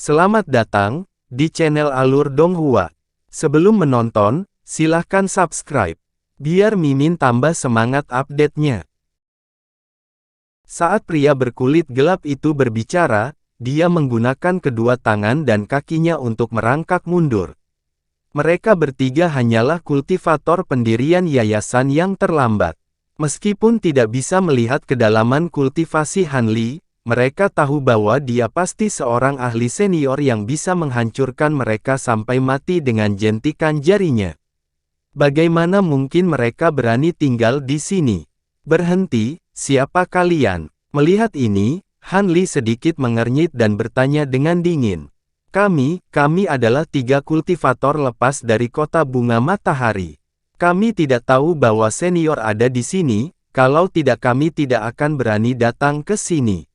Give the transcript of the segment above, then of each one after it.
Selamat datang di channel Alur Donghua. Sebelum menonton, silahkan subscribe, biar Mimin tambah semangat update-nya. Saat pria berkulit gelap itu berbicara, dia menggunakan kedua tangan dan kakinya untuk merangkak mundur. Mereka bertiga hanyalah kultivator pendirian yayasan yang terlambat. Meskipun tidak bisa melihat kedalaman kultivasi Han Li, mereka tahu bahwa dia pasti seorang ahli senior yang bisa menghancurkan mereka sampai mati dengan jentikan jarinya. Bagaimana mungkin mereka berani tinggal di sini? Berhenti, siapa kalian? Melihat ini, Han Li sedikit mengernyit dan bertanya dengan dingin. Kami adalah 3 kultivator lepas dari kota bunga matahari. Kami tidak tahu bahwa senior ada di sini, kalau tidak kami tidak akan berani datang ke sini.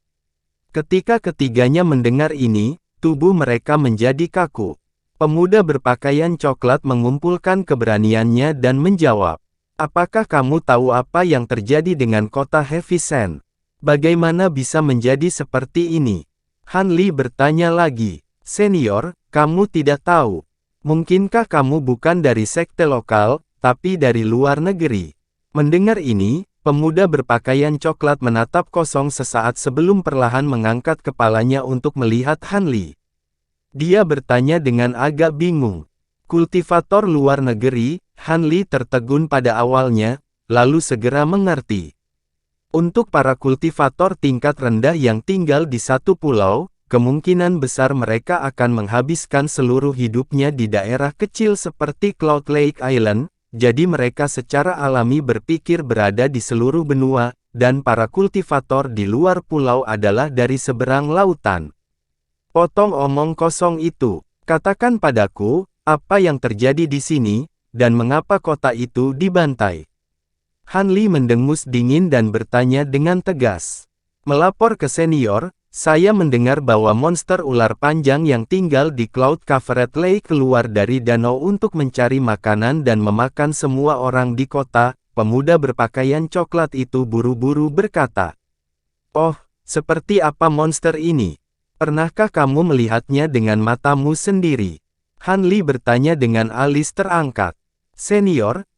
Ketika ketiganya mendengar ini, tubuh mereka menjadi kaku. Pemuda berpakaian coklat mengumpulkan keberaniannya dan menjawab, apakah kamu tahu apa yang terjadi dengan kota Heavisent? Bagaimana bisa menjadi seperti ini? Han Li bertanya lagi, senior, kamu tidak tahu. Mungkinkah kamu bukan dari sekte lokal, tapi dari luar negeri? Mendengar ini, pemuda berpakaian coklat menatap kosong sesaat sebelum perlahan mengangkat kepalanya untuk melihat Han Li. Dia bertanya dengan agak bingung. Kultivator luar negeri, Han Li tertegun pada awalnya, lalu segera mengerti. Untuk para kultivator tingkat rendah yang tinggal di satu pulau, kemungkinan besar mereka akan menghabiskan seluruh hidupnya di daerah kecil seperti Cloud Lake Island. Jadi mereka secara alami berpikir berada di seluruh benua, dan para kultivator di luar pulau adalah dari seberang lautan. Potong omong kosong itu, katakan padaku, apa yang terjadi di sini, dan mengapa kota itu dibantai? Han Li mendengus dingin dan bertanya dengan tegas. Melapor ke senior, saya mendengar bahwa monster ular panjang yang tinggal di Cloud Covered Lake keluar dari danau untuk mencari makanan dan memakan semua orang di kota. Pemuda berpakaian coklat itu buru-buru berkata, oh, seperti apa monster ini? Pernahkah kamu melihatnya dengan matamu sendiri? Han Li bertanya dengan alis terangkat. Senior,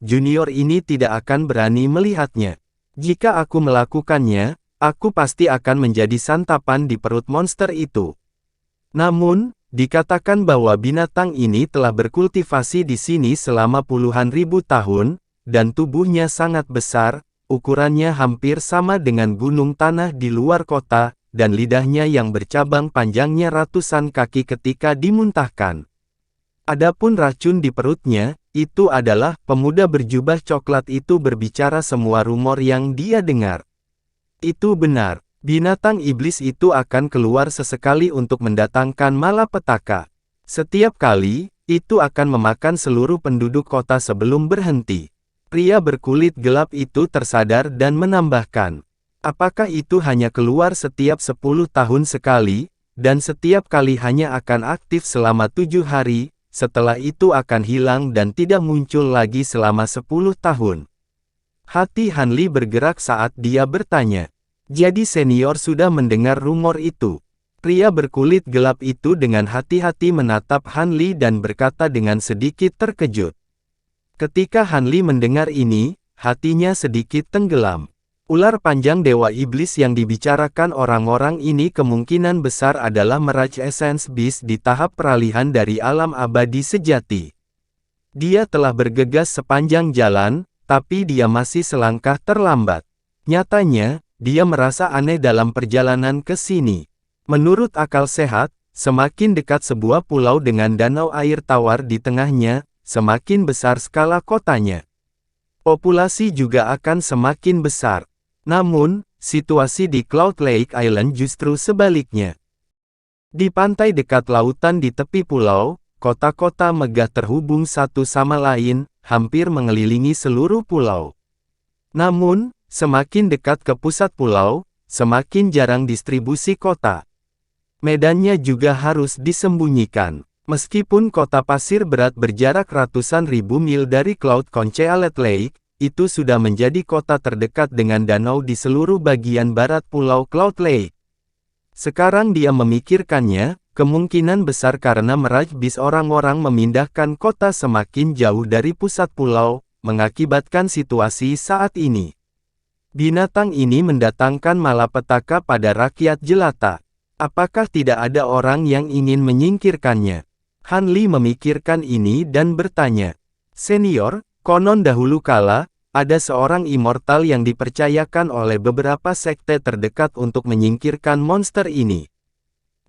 junior ini tidak akan berani melihatnya. Jika aku melakukannya, aku pasti akan menjadi santapan di perut monster itu. Namun, dikatakan bahwa binatang ini telah berkultivasi di sini selama puluhan ribu tahun, dan tubuhnya sangat besar, ukurannya hampir sama dengan gunung tanah di luar kota, dan lidahnya yang bercabang panjangnya ratusan kaki ketika dimuntahkan. Adapun racun di perutnya, itu adalah pemuda berjubah coklat itu berbicara semua rumor yang dia dengar. Itu benar, binatang iblis itu akan keluar sesekali untuk mendatangkan malapetaka. Setiap kali, itu akan memakan seluruh penduduk kota sebelum berhenti. Pria berkulit gelap itu tersadar dan menambahkan, apakah itu hanya keluar setiap 10 tahun sekali, dan setiap kali hanya akan aktif selama 7 hari, setelah itu akan hilang dan tidak muncul lagi selama 10 tahun. Hati Han Li bergerak saat dia bertanya. Jadi senior sudah mendengar rumor itu. Pria berkulit gelap itu dengan hati-hati menatap Han Li dan berkata dengan sedikit terkejut. Ketika Han Li mendengar ini, hatinya sedikit tenggelam. Ular panjang Dewa Iblis yang dibicarakan orang-orang ini kemungkinan besar adalah Mirage Essence Beast di tahap peralihan dari alam abadi sejati. Dia telah bergegas sepanjang jalan, tapi dia masih selangkah terlambat. Nyatanya, dia merasa aneh dalam perjalanan ke sini. Menurut akal sehat, semakin dekat sebuah pulau dengan danau air tawar di tengahnya, semakin besar skala kotanya. Populasi juga akan semakin besar. Namun, situasi di Cloud Lake Island justru sebaliknya. Di pantai dekat lautan di tepi pulau, kota-kota megah terhubung satu sama lain, hampir mengelilingi seluruh pulau. Namun, semakin dekat ke pusat pulau, semakin jarang distribusi kota. Medannya juga harus disembunyikan. Meskipun kota pasir berat berjarak ratusan ribu mil dari Cloud Concealet Lake, itu sudah menjadi kota terdekat dengan danau di seluruh bagian barat Pulau Cloud Lake. Sekarang dia memikirkannya, kemungkinan besar karena meraj bis orang-orang memindahkan kota semakin jauh dari pusat pulau, mengakibatkan situasi saat ini. Binatang ini mendatangkan malapetaka pada rakyat jelata. Apakah tidak ada orang yang ingin menyingkirkannya? Han Li memikirkan ini dan bertanya. Senior, konon dahulu kala, ada seorang immortal yang dipercayakan oleh beberapa sekte terdekat untuk menyingkirkan monster ini.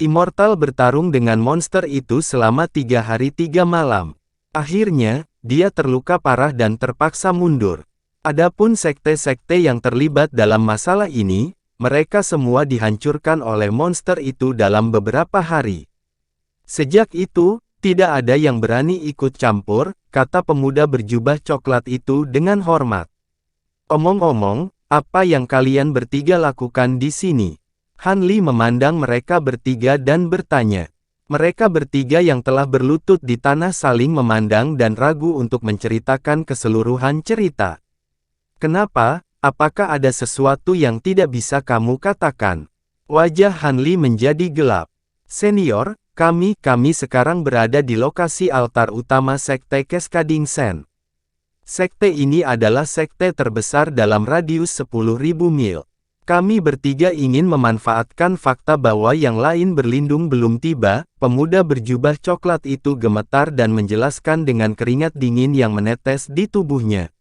Immortal bertarung dengan monster itu selama 3 hari 3 malam. Akhirnya, dia terluka parah dan terpaksa mundur. Adapun sekte-sekte yang terlibat dalam masalah ini, mereka semua dihancurkan oleh monster itu dalam beberapa hari. Sejak itu, tidak ada yang berani ikut campur, kata pemuda berjubah coklat itu dengan hormat. Omong-omong, apa yang kalian bertiga lakukan di sini? Han Li memandang mereka bertiga dan bertanya. Mereka bertiga yang telah berlutut di tanah saling memandang dan ragu untuk menceritakan keseluruhan cerita. Kenapa? Apakah ada sesuatu yang tidak bisa kamu katakan? Wajah Han Li menjadi gelap. Senior, kami sekarang berada di lokasi altar utama Sekte Cascading Sen. Sekte ini adalah sekte terbesar dalam radius 10.000 mil. Kami bertiga ingin memanfaatkan fakta bahwa yang lain berlindung belum tiba. Pemuda berjubah coklat itu gemetar dan menjelaskan dengan keringat dingin yang menetes di tubuhnya.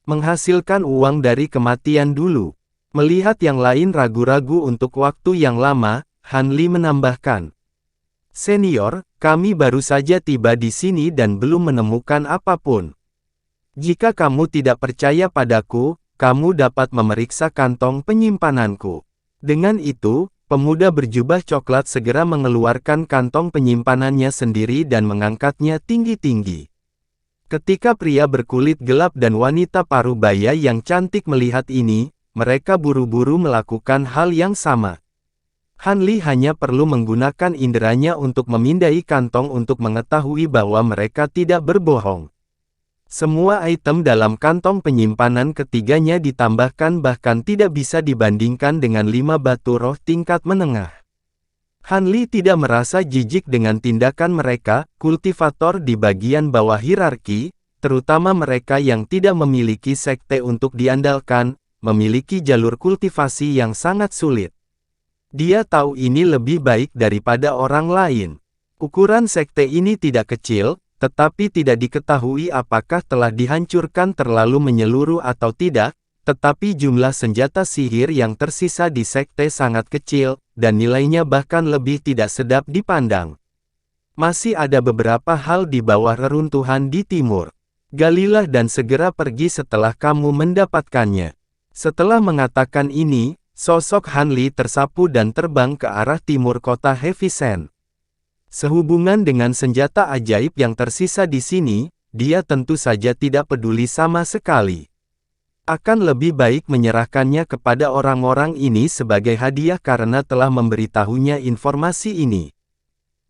Menghasilkan uang dari kematian dulu. Melihat yang lain ragu-ragu untuk waktu yang lama, Han Li menambahkan. Senior, kami baru saja tiba di sini dan belum menemukan apapun. Jika kamu tidak percaya padaku, kamu dapat memeriksa kantong penyimpananku. Dengan itu, pemuda berjubah coklat segera mengeluarkan kantong penyimpanannya sendiri dan mengangkatnya tinggi-tinggi. Ketika pria berkulit gelap dan wanita parubaya yang cantik melihat ini, mereka buru-buru melakukan hal yang sama. Han Li hanya perlu menggunakan inderanya untuk memindai kantong untuk mengetahui bahwa mereka tidak berbohong. Semua item dalam kantong penyimpanan ketiganya ditambahkan bahkan tidak bisa dibandingkan dengan 5 batu roh tingkat menengah. Han Li tidak merasa jijik dengan tindakan mereka, kultivator di bagian bawah hierarki, terutama mereka yang tidak memiliki sekte untuk diandalkan, memiliki jalur kultivasi yang sangat sulit. Dia tahu ini lebih baik daripada orang lain. Ukuran sekte ini tidak kecil, tetapi tidak diketahui apakah telah dihancurkan terlalu menyeluruh atau tidak, tetapi jumlah senjata sihir yang tersisa di sekte sangat kecil, dan nilainya bahkan lebih tidak sedap dipandang. Masih ada beberapa hal di bawah reruntuhan di timur. Galilah dan segera pergi setelah kamu mendapatkannya. Setelah mengatakan ini, sosok Han Li tersapu dan terbang ke arah timur kota Heavisen. Sehubungan dengan senjata ajaib yang tersisa di sini, dia tentu saja tidak peduli sama sekali. Akan lebih baik menyerahkannya kepada orang-orang ini sebagai hadiah karena telah memberitahunya informasi ini.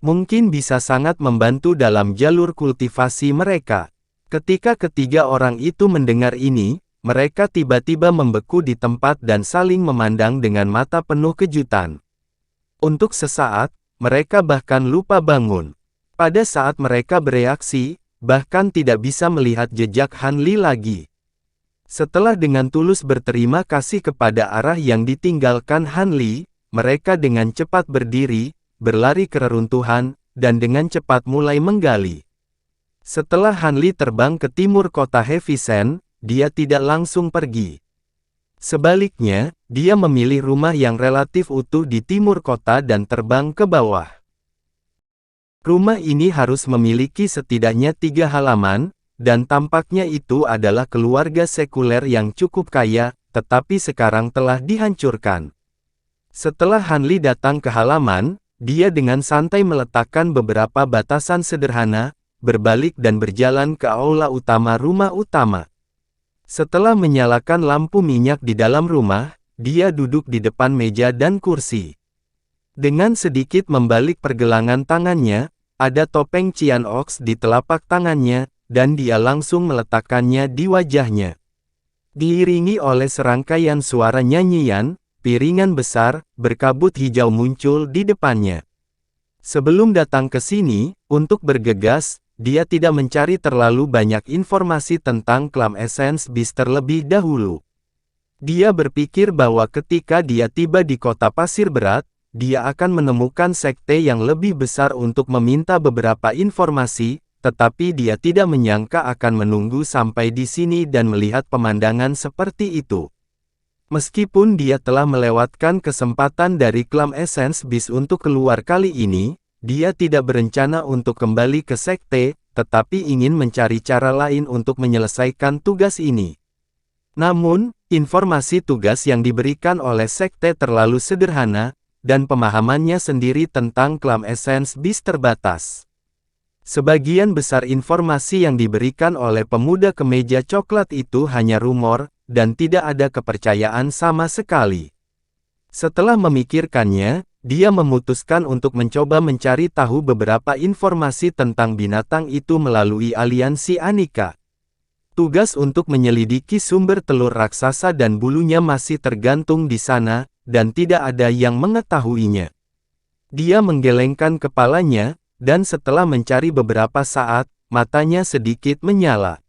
Mungkin bisa sangat membantu dalam jalur kultivasi mereka. Ketika ketiga orang itu mendengar ini, mereka tiba-tiba membeku di tempat dan saling memandang dengan mata penuh kejutan. Untuk sesaat, mereka bahkan lupa bangun. Pada saat mereka bereaksi, bahkan tidak bisa melihat jejak Han Li lagi. Setelah dengan tulus berterima kasih kepada arah yang ditinggalkan Han Li, mereka dengan cepat berdiri, berlari ke reruntuhan, dan dengan cepat mulai menggali. Setelah Han Li terbang ke timur kota Heavisen, dia tidak langsung pergi. Sebaliknya, dia memilih rumah yang relatif utuh di timur kota dan terbang ke bawah. Rumah ini harus memiliki setidaknya 3 halaman, dan tampaknya itu adalah keluarga sekuler yang cukup kaya, tetapi sekarang telah dihancurkan. Setelah Han Li datang ke halaman, dia dengan santai meletakkan beberapa batasan sederhana, berbalik dan berjalan ke aula utama rumah utama. Setelah menyalakan lampu minyak di dalam rumah, dia duduk di depan meja dan kursi. Dengan sedikit membalik pergelangan tangannya, ada topeng Cian Ox di telapak tangannya, dan dia langsung meletakkannya di wajahnya. Diiringi oleh serangkaian suara nyanyian, piringan besar, berkabut hijau muncul di depannya. Sebelum datang ke sini, untuk bergegas, dia tidak mencari terlalu banyak informasi tentang klan Essence Beast terlebih dahulu. Dia berpikir bahwa ketika dia tiba di kota pasir berat, dia akan menemukan sekte yang lebih besar untuk meminta beberapa informasi, tetapi dia tidak menyangka akan menunggu sampai di sini dan melihat pemandangan seperti itu. Meskipun dia telah melewatkan kesempatan dari klan Essence Beast untuk keluar kali ini, dia tidak berencana untuk kembali ke sekte, tetapi ingin mencari cara lain untuk menyelesaikan tugas ini. Namun, informasi tugas yang diberikan oleh sekte terlalu sederhana, dan pemahamannya sendiri tentang klan Essence Beast terbatas. Sebagian besar informasi yang diberikan oleh pemuda kemeja coklat itu hanya rumor, dan tidak ada kepercayaan sama sekali. Setelah memikirkannya, dia memutuskan untuk mencoba mencari tahu beberapa informasi tentang binatang itu melalui aliansi Anika. Tugas untuk menyelidiki sumber telur raksasa dan bulunya masih tergantung di sana, dan tidak ada yang mengetahuinya. Dia menggelengkan kepalanya, dan setelah mencari beberapa saat, matanya sedikit menyala.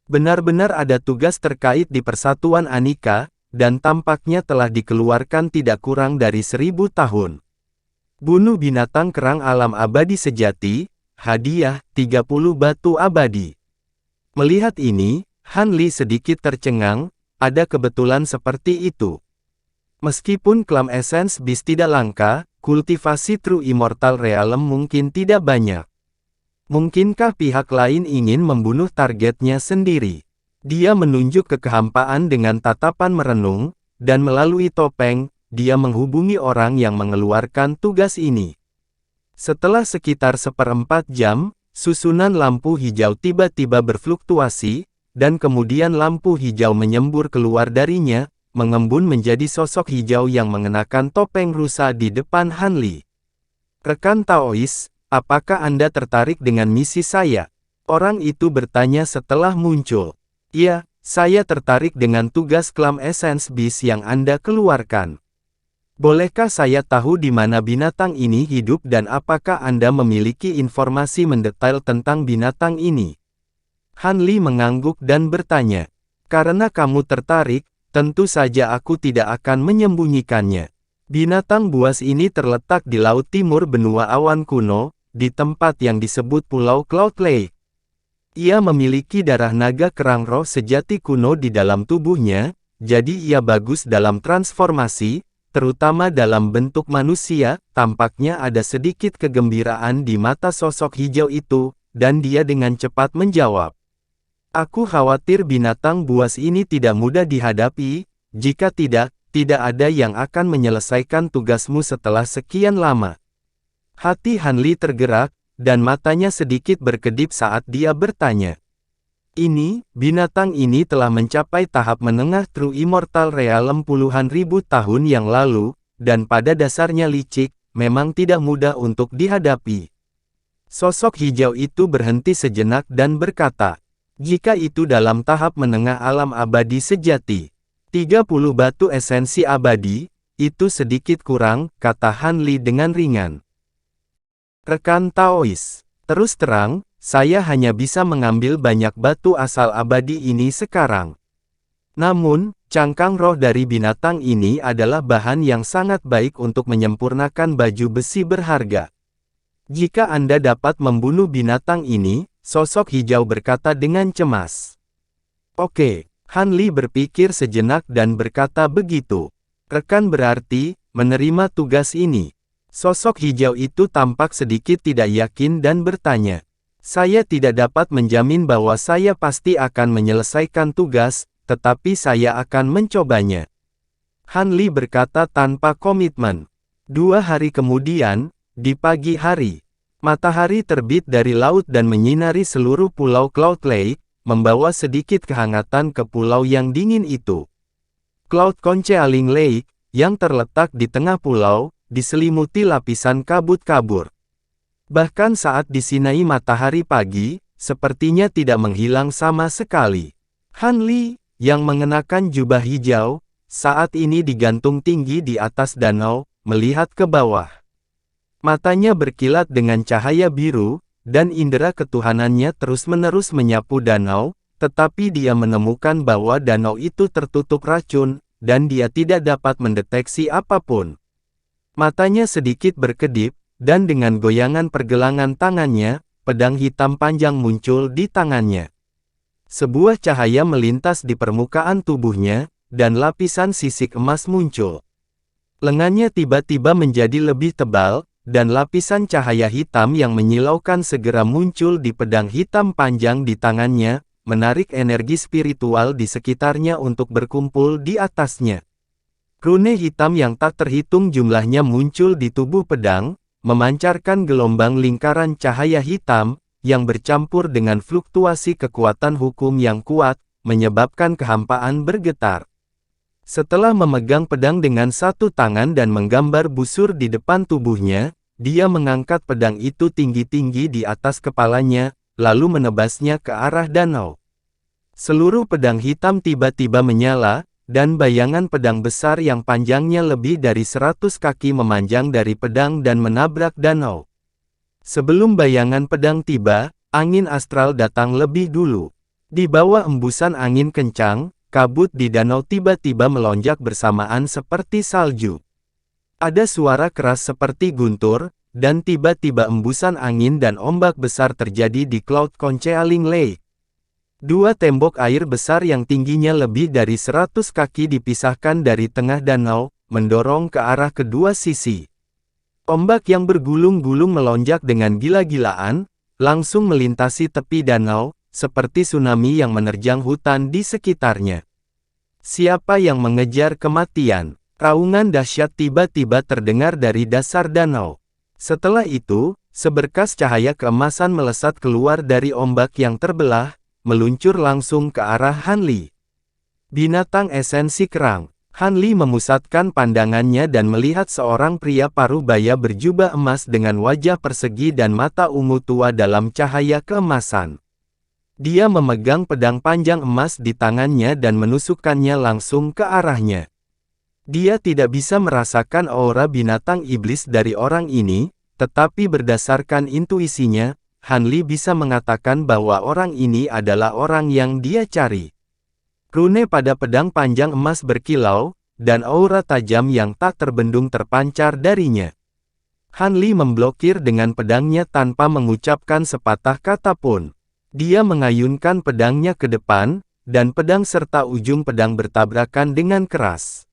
Benar-benar ada tugas terkait di Persatuan Anika, dan tampaknya telah dikeluarkan tidak kurang dari 1000 tahun. Bunuh binatang kerang alam abadi sejati, hadiah, 30 batu abadi. Melihat ini, Han Li sedikit tercengang, ada kebetulan seperti itu. Meskipun klan Essence Beast tidak langka, kultivasi True Immortal Realm mungkin tidak banyak. Mungkinkah pihak lain ingin membunuh targetnya sendiri? Dia menunjuk ke kehampaan dengan tatapan merenung, dan melalui topeng, dia menghubungi orang yang mengeluarkan tugas ini. Setelah sekitar 1/4 jam, susunan lampu hijau tiba-tiba berfluktuasi, dan kemudian lampu hijau menyembur keluar darinya, mengembun menjadi sosok hijau yang mengenakan topeng rusa di depan Han Li. Rekan Taois, apakah Anda tertarik dengan misi saya? Orang itu bertanya setelah muncul. Ya, saya tertarik dengan tugas klan Essence Beast yang Anda keluarkan. Bolehkah saya tahu di mana binatang ini hidup dan apakah Anda memiliki informasi mendetail tentang binatang ini? Han Li mengangguk dan bertanya. Karena kamu tertarik, tentu saja aku tidak akan menyembunyikannya. Binatang buas ini terletak di laut timur benua awan kuno, di tempat yang disebut Pulau Cloud Lake. Ia memiliki darah naga kerang roh sejati kuno di dalam tubuhnya, jadi ia bagus dalam transformasi, terutama dalam bentuk manusia. Tampaknya ada sedikit kegembiraan di mata sosok hijau itu, dan dia dengan cepat menjawab. Aku khawatir binatang buas ini tidak mudah dihadapi, jika tidak ada yang akan menyelesaikan tugasmu setelah sekian lama. Hati Han Li tergerak, dan matanya sedikit berkedip saat dia bertanya. Binatang ini telah mencapai tahap menengah True Immortal Realm puluhan ribu tahun yang lalu, dan pada dasarnya licik, memang tidak mudah untuk dihadapi. Sosok hijau itu berhenti sejenak dan berkata, jika itu dalam tahap menengah alam abadi sejati, 30 batu esensi abadi, itu sedikit kurang, kata Han Li dengan ringan. Rekan Taois, terus terang, saya hanya bisa mengambil banyak batu asal abadi ini sekarang. Namun, cangkang roh dari binatang ini adalah bahan yang sangat baik untuk menyempurnakan baju besi berharga. Jika Anda dapat membunuh binatang ini, sosok hijau berkata dengan cemas. Oke, Han Li berpikir sejenak dan berkata begitu. Rekan berarti, menerima tugas ini. Sosok hijau itu tampak sedikit tidak yakin dan bertanya. Saya tidak dapat menjamin bahwa saya pasti akan menyelesaikan tugas, tetapi saya akan mencobanya. Han Li berkata tanpa komitmen. 2 hari kemudian, di pagi hari, matahari terbit dari laut dan menyinari seluruh pulau Cloud Lake, membawa sedikit kehangatan ke pulau yang dingin itu. Cloud Concealing Lake, yang terletak di tengah pulau, diselimuti lapisan kabut-kabur. Bahkan saat disinai matahari pagi, sepertinya tidak menghilang sama sekali. Han Li, yang mengenakan jubah hijau, saat ini digantung tinggi di atas danau, melihat ke bawah. Matanya berkilat dengan cahaya biru, dan indera ketuhanannya terus-menerus menyapu danau, tetapi dia menemukan bahwa danau itu tertutup racun, dan dia tidak dapat mendeteksi apapun. Matanya sedikit berkedip, dan dengan goyangan pergelangan tangannya, pedang hitam panjang muncul di tangannya. Sebuah cahaya melintas di permukaan tubuhnya, dan lapisan sisik emas muncul. Lengannya tiba-tiba menjadi lebih tebal, dan lapisan cahaya hitam yang menyilaukan segera muncul di pedang hitam panjang di tangannya, menarik energi spiritual di sekitarnya untuk berkumpul di atasnya. Rune hitam yang tak terhitung jumlahnya muncul di tubuh pedang, memancarkan gelombang lingkaran cahaya hitam, yang bercampur dengan fluktuasi kekuatan hukum yang kuat, menyebabkan kehampaan bergetar. Setelah memegang pedang dengan satu tangan dan menggambar busur di depan tubuhnya, dia mengangkat pedang itu tinggi-tinggi di atas kepalanya, lalu menebasnya ke arah danau. Seluruh pedang hitam tiba-tiba menyala, dan bayangan pedang besar yang panjangnya lebih dari 100 kaki memanjang dari pedang dan menabrak danau. Sebelum bayangan pedang tiba, angin astral datang lebih dulu. Di bawah embusan angin kencang, kabut di danau tiba-tiba melonjak bersamaan seperti salju. Ada suara keras seperti guntur, dan tiba-tiba embusan angin dan ombak besar terjadi di Cloud Concealing Lake. Dua tembok air besar yang tingginya lebih dari 100 kaki dipisahkan dari tengah danau, mendorong ke arah kedua sisi. Ombak yang bergulung-gulung melonjak dengan gila-gilaan, langsung melintasi tepi danau, seperti tsunami yang menerjang hutan di sekitarnya. Siapa yang mengejar kematian? Raungan dahsyat tiba-tiba terdengar dari dasar danau. Setelah itu, seberkas cahaya keemasan melesat keluar dari ombak yang terbelah, meluncur langsung ke arah Han Li. Binatang esensi kerang. Han Li memusatkan pandangannya dan melihat seorang pria parubaya berjubah emas dengan wajah persegi dan mata ungu tua dalam cahaya keemasan. Dia memegang pedang panjang emas di tangannya dan menusukkannya langsung ke arahnya. Dia tidak bisa merasakan aura binatang iblis dari orang ini, tetapi berdasarkan intuisinya, Han Li bisa mengatakan bahwa orang ini adalah orang yang dia cari. Rune pada pedang panjang emas berkilau, dan aura tajam yang tak terbendung terpancar darinya. Han Li memblokir dengan pedangnya tanpa mengucapkan sepatah kata pun. Dia mengayunkan pedangnya ke depan, dan pedang serta ujung pedang bertabrakan dengan keras.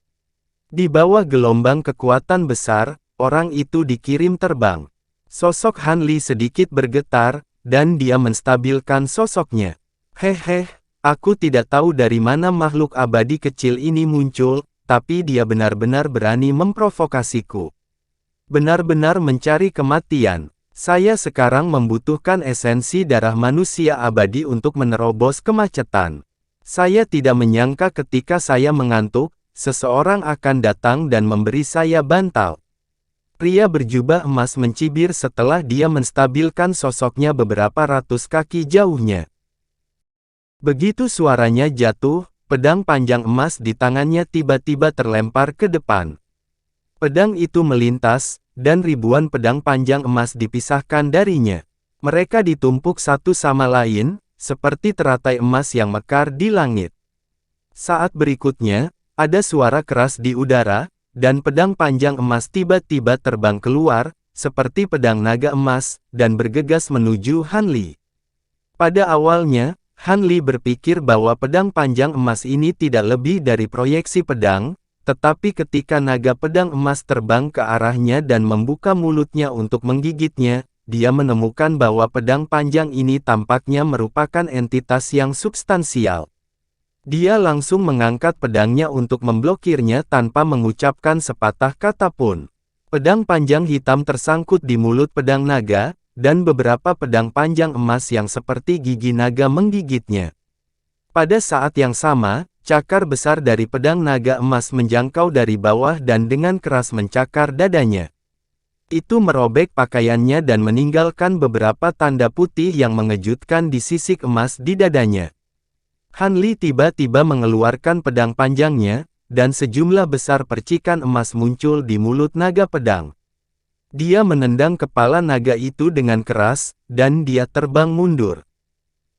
Di bawah gelombang kekuatan besar, orang itu dikirim terbang. Sosok Han Li sedikit bergetar, dan dia menstabilkan sosoknya. Hehe, aku tidak tahu dari mana makhluk abadi kecil ini muncul, tapi dia benar-benar berani memprovokasiku. Benar-benar mencari kematian. Saya sekarang membutuhkan esensi darah manusia abadi untuk menerobos kemacetan. Saya tidak menyangka ketika saya mengantuk, seseorang akan datang dan memberi saya bantal. Pria berjubah emas mencibir setelah dia menstabilkan sosoknya beberapa ratus kaki jauhnya. Begitu suaranya jatuh, pedang panjang emas di tangannya tiba-tiba terlempar ke depan. Pedang itu melintas, dan ribuan pedang panjang emas dipisahkan darinya. Mereka ditumpuk satu sama lain, seperti teratai emas yang mekar di langit. Saat berikutnya, ada suara keras di udara, dan pedang panjang emas tiba-tiba terbang keluar, seperti pedang naga emas, dan bergegas menuju Han Li. Pada awalnya, Han Li berpikir bahwa pedang panjang emas ini tidak lebih dari proyeksi pedang, tetapi ketika naga pedang emas terbang ke arahnya dan membuka mulutnya untuk menggigitnya, dia menemukan bahwa pedang panjang ini tampaknya merupakan entitas yang substansial. Dia langsung mengangkat pedangnya untuk memblokirnya tanpa mengucapkan sepatah kata pun. Pedang panjang hitam tersangkut di mulut pedang naga, dan beberapa pedang panjang emas yang seperti gigi naga menggigitnya. Pada saat yang sama, cakar besar dari pedang naga emas menjangkau dari bawah dan dengan keras mencakar dadanya. Itu merobek pakaiannya dan meninggalkan beberapa tanda putih yang mengejutkan di sisik emas di dadanya. Han Li tiba-tiba mengeluarkan pedang panjangnya, dan sejumlah besar percikan emas muncul di mulut naga pedang. Dia menendang kepala naga itu dengan keras, dan dia terbang mundur.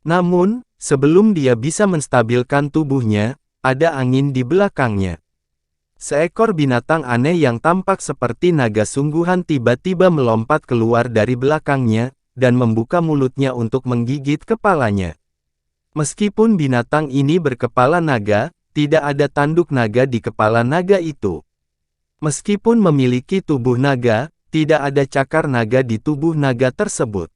Namun, sebelum dia bisa menstabilkan tubuhnya, ada angin di belakangnya. Seekor binatang aneh yang tampak seperti naga sungguhan tiba-tiba melompat keluar dari belakangnya, dan membuka mulutnya untuk menggigit kepalanya. Meskipun binatang ini berkepala naga, tidak ada tanduk naga di kepala naga itu. Meskipun memiliki tubuh naga, tidak ada cakar naga di tubuh naga tersebut.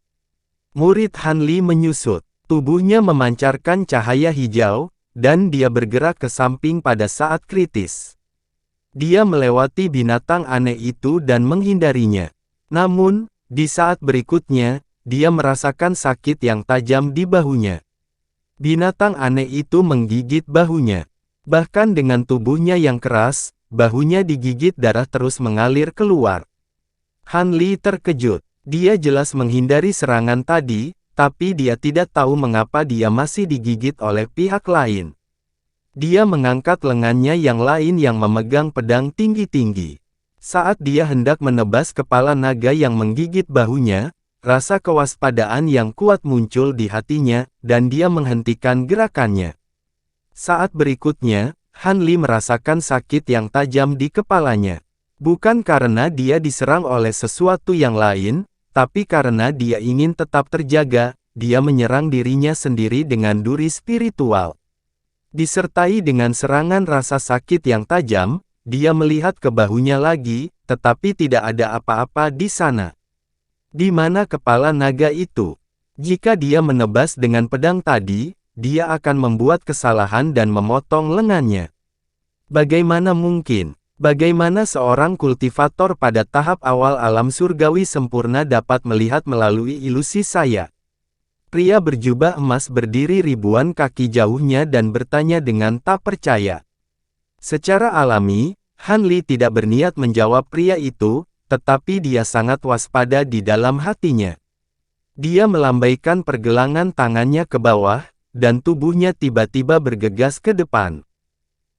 Murid Han Li menyusut. Tubuhnya memancarkan cahaya hijau, dan dia bergerak ke samping pada saat kritis. Dia melewati binatang aneh itu dan menghindarinya. Namun, di saat berikutnya, dia merasakan sakit yang tajam di bahunya. Binatang aneh itu menggigit bahunya. Bahkan dengan tubuhnya yang keras, bahunya digigit, darah terus mengalir keluar. Han Li terkejut. Dia jelas menghindari serangan tadi, tapi dia tidak tahu mengapa dia masih digigit oleh pihak lain. Dia mengangkat lengannya yang lain yang memegang pedang tinggi-tinggi. Saat dia hendak menebas kepala naga yang menggigit bahunya, rasa kewaspadaan yang kuat muncul di hatinya, dan dia menghentikan gerakannya. Saat berikutnya, Han Li merasakan sakit yang tajam di kepalanya. Bukan karena dia diserang oleh sesuatu yang lain, tapi karena dia ingin tetap terjaga, dia menyerang dirinya sendiri dengan duri spiritual. Disertai dengan serangan rasa sakit yang tajam, dia melihat ke bahunya lagi, tetapi tidak ada apa-apa di sana. Di mana kepala naga itu? Jika dia menebas dengan pedang tadi, dia akan membuat kesalahan dan memotong lengannya. Bagaimana mungkin? Bagaimana seorang kultivator pada tahap awal alam surgawi sempurna dapat melihat melalui ilusi saya? Pria berjubah emas berdiri ribuan kaki jauhnya dan bertanya dengan tak percaya. Secara alami, Han Li tidak berniat menjawab pria itu, tetapi dia sangat waspada di dalam hatinya. Dia melambaikan pergelangan tangannya ke bawah, dan tubuhnya tiba-tiba bergegas ke depan.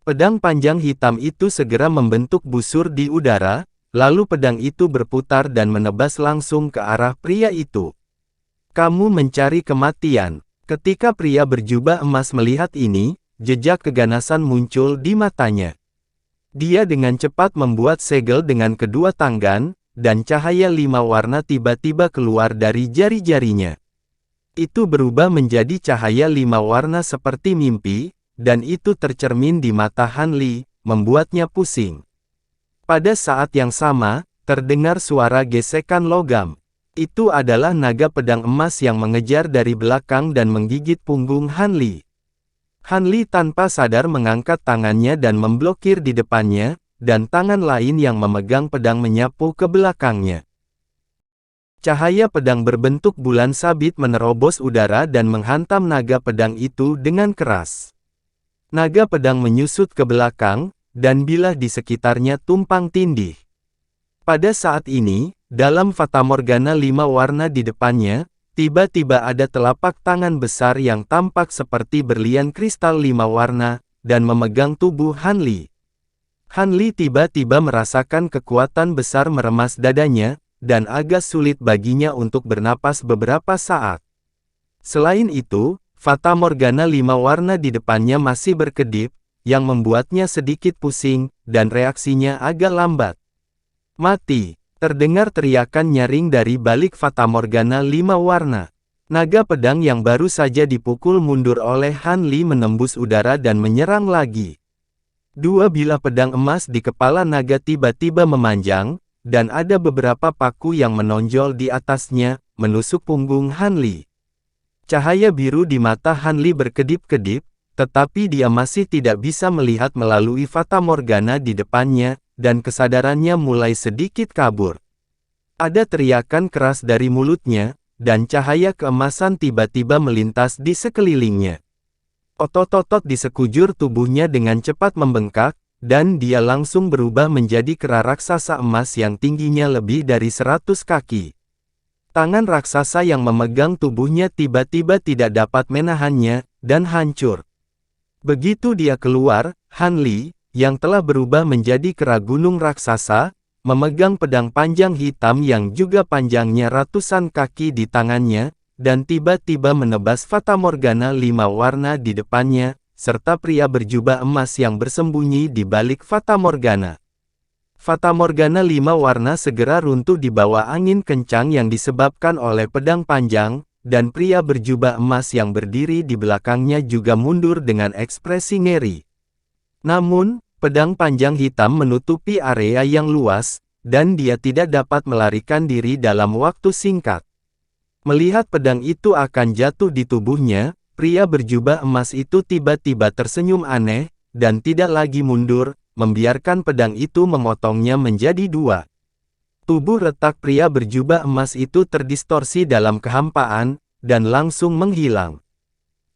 Pedang panjang hitam itu segera membentuk busur di udara, lalu pedang itu berputar dan menebas langsung ke arah pria itu. Kamu mencari kematian. Ketika pria berjubah emas melihat ini, jejak keganasan muncul di matanya. Dia dengan cepat membuat segel dengan kedua tangan, dan cahaya 5 warna tiba-tiba keluar dari jari-jarinya. Itu berubah menjadi cahaya 5 warna seperti mimpi, dan itu tercermin di mata Han Li, membuatnya pusing. Pada saat yang sama, terdengar suara gesekan logam. Itu adalah naga pedang emas yang mengejar dari belakang dan menggigit punggung Han Li. Han Li tanpa sadar mengangkat tangannya dan memblokir di depannya, dan tangan lain yang memegang pedang menyapu ke belakangnya. Cahaya pedang berbentuk bulan sabit menerobos udara dan menghantam naga pedang itu dengan keras. Naga pedang menyusut ke belakang, dan bilah di sekitarnya tumpang tindih. Pada saat ini, dalam fatamorgana 5 warna di depannya, tiba-tiba ada telapak tangan besar yang tampak seperti berlian kristal 5 warna, dan memegang tubuh Han Li. Han Li tiba-tiba merasakan kekuatan besar meremas dadanya, dan agak sulit baginya untuk bernapas beberapa saat. Selain itu, fatamorgana 5 warna di depannya masih berkedip, yang membuatnya sedikit pusing, dan reaksinya agak lambat. Mati! Terdengar teriakan nyaring dari balik fatamorgana 5 warna. Naga pedang yang baru saja dipukul mundur oleh Han Li menembus udara dan menyerang lagi. Dua bilah pedang emas di kepala naga tiba-tiba memanjang, dan ada beberapa paku yang menonjol di atasnya, menusuk punggung Han Li. Cahaya biru di mata Han Li berkedip-kedip, tetapi dia masih tidak bisa melihat melalui fatamorgana di depannya, dan kesadarannya mulai sedikit kabur. Ada teriakan keras dari mulutnya, dan cahaya keemasan tiba-tiba melintas di sekelilingnya. Otot-otot di sekujur tubuhnya dengan cepat membengkak, dan dia langsung berubah menjadi kera raksasa emas yang tingginya lebih dari 100 kaki. Tangan raksasa yang memegang tubuhnya tiba-tiba tidak dapat menahannya, dan hancur. Begitu dia keluar, Han Li, yang telah berubah menjadi kera gunung raksasa, memegang pedang panjang hitam yang juga panjangnya ratusan kaki di tangannya, dan tiba-tiba menebas fatamorgana 5 warna di depannya, serta pria berjubah emas yang bersembunyi di balik fatamorgana. Fatamorgana 5 warna segera runtuh di bawah angin kencang yang disebabkan oleh pedang panjang, dan pria berjubah emas yang berdiri di belakangnya juga mundur dengan ekspresi ngeri. Namun, pedang panjang hitam menutupi area yang luas, dan dia tidak dapat melarikan diri dalam waktu singkat. Melihat pedang itu akan jatuh di tubuhnya, pria berjubah emas itu tiba-tiba tersenyum aneh, dan tidak lagi mundur, membiarkan pedang itu memotongnya menjadi 2. Tubuh retak pria berjubah emas itu terdistorsi dalam kehampaan, dan langsung menghilang.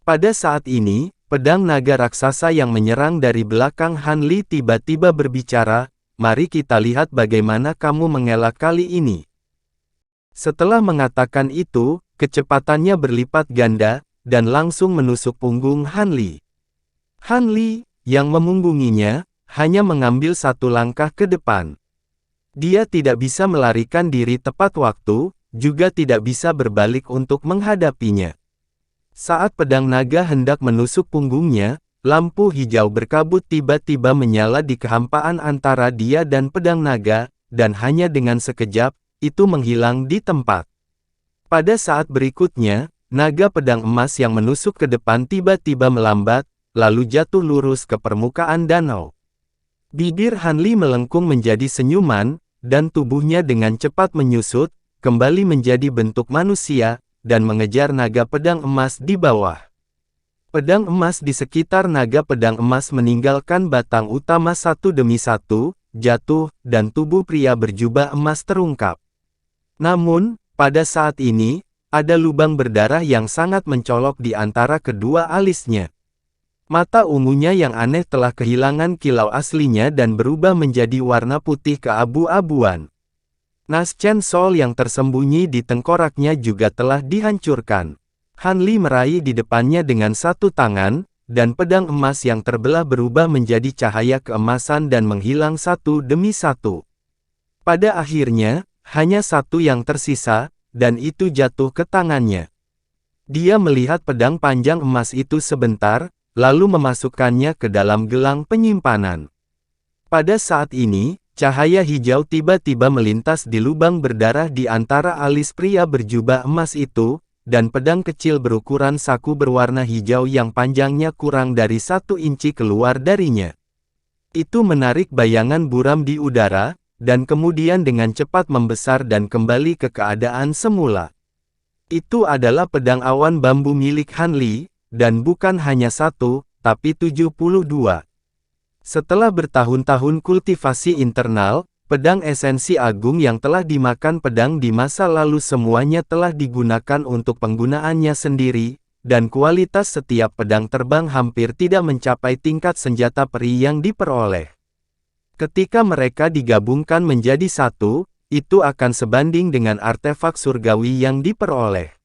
Pada saat ini, pedang naga raksasa yang menyerang dari belakang Han Li tiba-tiba berbicara, "Mari kita lihat bagaimana kamu mengelak kali ini." Setelah mengatakan itu, kecepatannya berlipat ganda, dan langsung menusuk punggung Han Li. Han Li, yang memunggunginya, hanya mengambil 1 langkah ke depan. Dia tidak bisa melarikan diri tepat waktu, juga tidak bisa berbalik untuk menghadapinya. Saat pedang naga hendak menusuk punggungnya, lampu hijau berkabut tiba-tiba menyala di kehampaan antara dia dan pedang naga, dan hanya dengan sekejap, itu menghilang di tempat. Pada saat berikutnya, naga pedang emas yang menusuk ke depan tiba-tiba melambat, lalu jatuh lurus ke permukaan danau. Bibir Han Li melengkung menjadi senyuman, dan tubuhnya dengan cepat menyusut, kembali menjadi bentuk manusia, dan mengejar naga pedang emas di bawah. Pedang emas di sekitar naga pedang emas meninggalkan batang utama satu demi satu, jatuh, dan tubuh pria berjubah emas terungkap. Namun, pada saat ini, ada lubang berdarah yang sangat mencolok di antara kedua alisnya. Mata ungunya yang aneh telah kehilangan kilau aslinya dan berubah menjadi warna putih keabu-abuan. Nas Chen Sol yang tersembunyi di tengkoraknya juga telah dihancurkan. Han Li meraih di depannya dengan 1 tangan, dan pedang emas yang terbelah berubah menjadi cahaya keemasan dan menghilang 1 demi 1. Pada akhirnya, hanya 1 yang tersisa, dan itu jatuh ke tangannya. Dia melihat pedang panjang emas itu sebentar, lalu memasukkannya ke dalam gelang penyimpanan. Pada saat ini, cahaya hijau tiba-tiba melintas di lubang berdarah di antara alis pria berjubah emas itu, dan pedang kecil berukuran saku berwarna hijau yang panjangnya kurang dari 1 inci keluar darinya. Itu menarik bayangan buram di udara, dan kemudian dengan cepat membesar dan kembali ke keadaan semula. Itu adalah pedang awan bambu milik Han Li, dan bukan hanya 1, tapi 72. Setelah bertahun-tahun kultivasi internal, pedang esensi agung yang telah dimakan pedang di masa lalu semuanya telah digunakan untuk penggunaannya sendiri, dan kualitas setiap pedang terbang hampir tidak mencapai tingkat senjata peri yang diperoleh. Ketika mereka digabungkan menjadi 1, itu akan sebanding dengan artefak surgawi yang diperoleh.